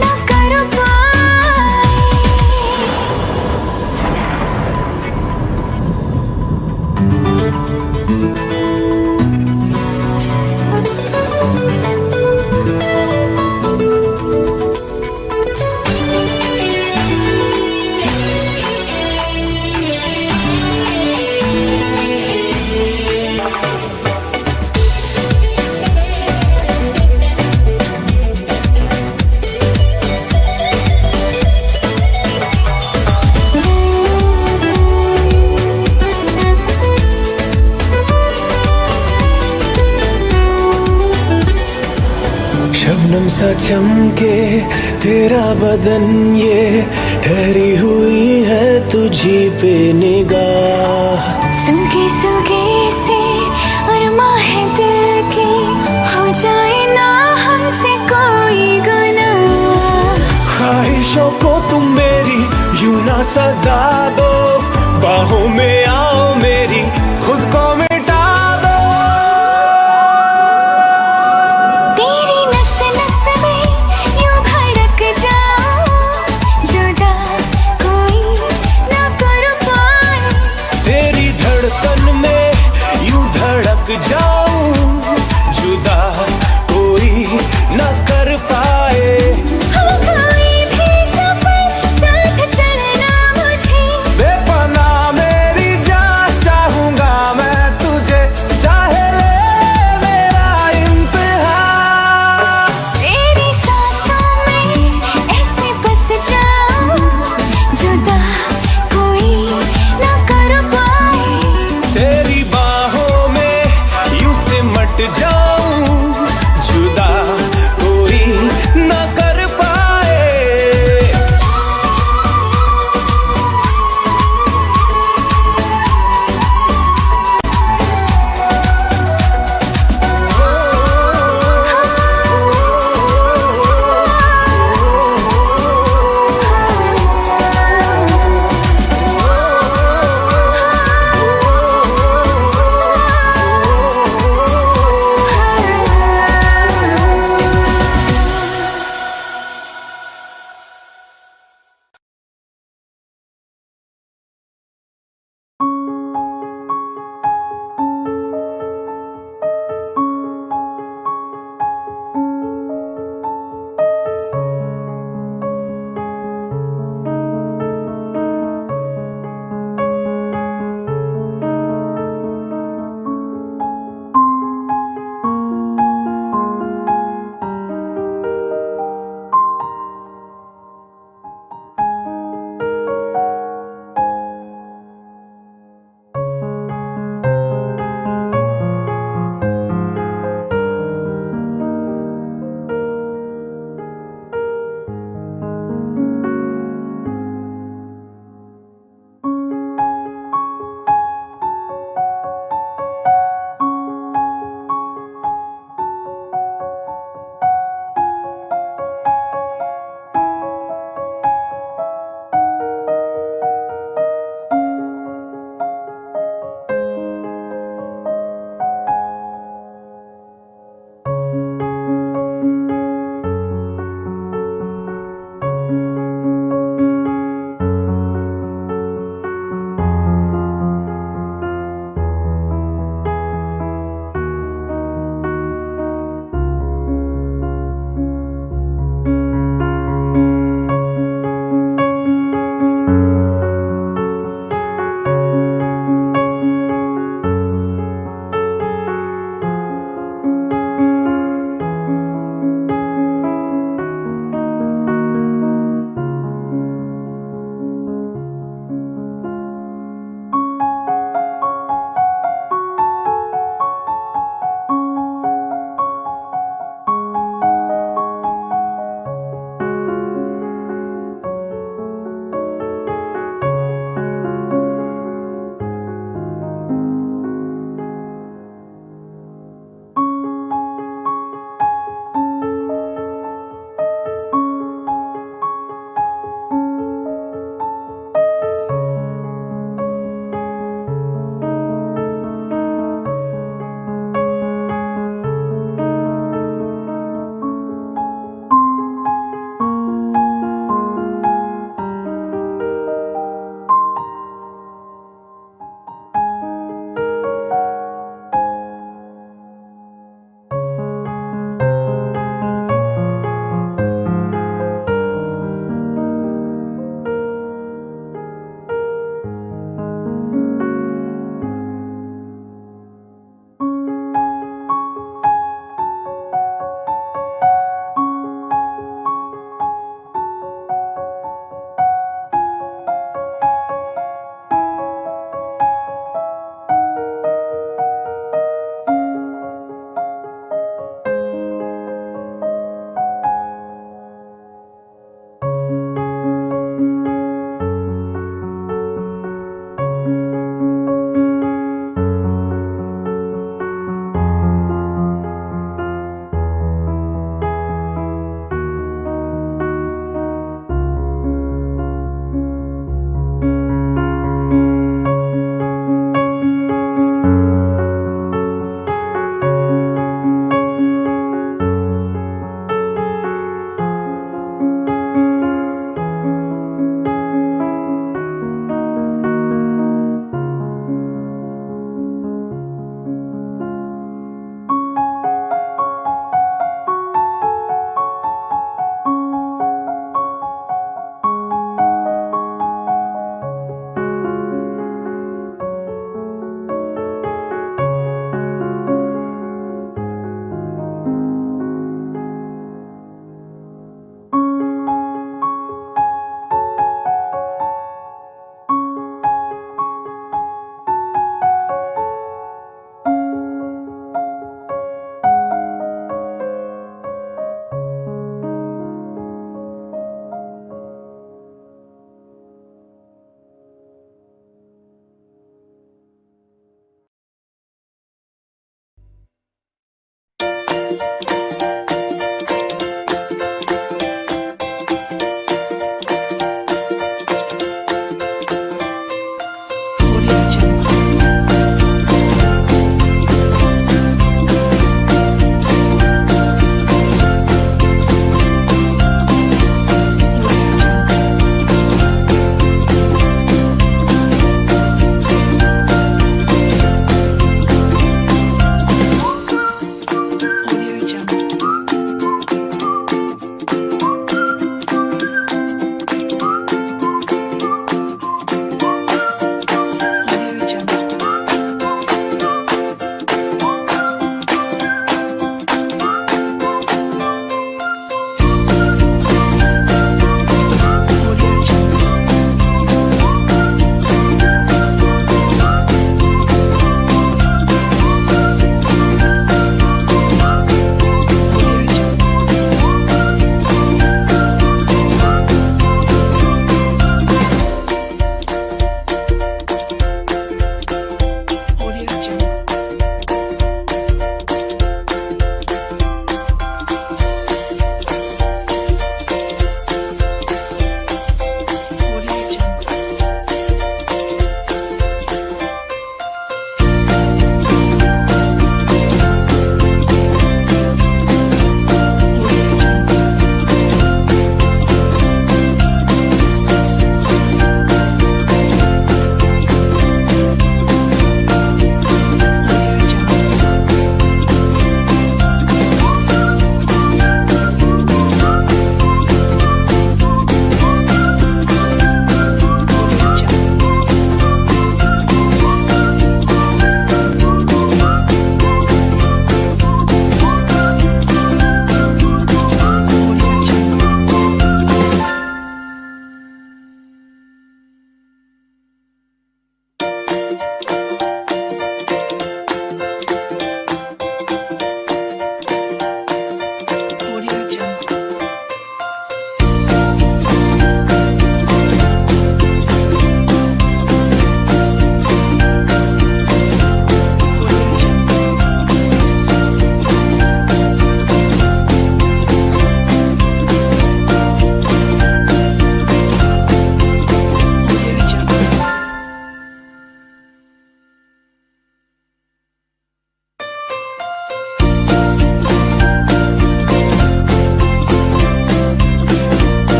ना कर पाए। शबनम सा चमके तेरा बदन, ये ठहरी हुई है तुझी पे निगाह। सुलगे सुलगे से अरमां है दिल के, हो जाए ना हमसे कोई गुनाह। ख्वाहिशों को तुम मेरी यूं ना सजा दो, बाहों में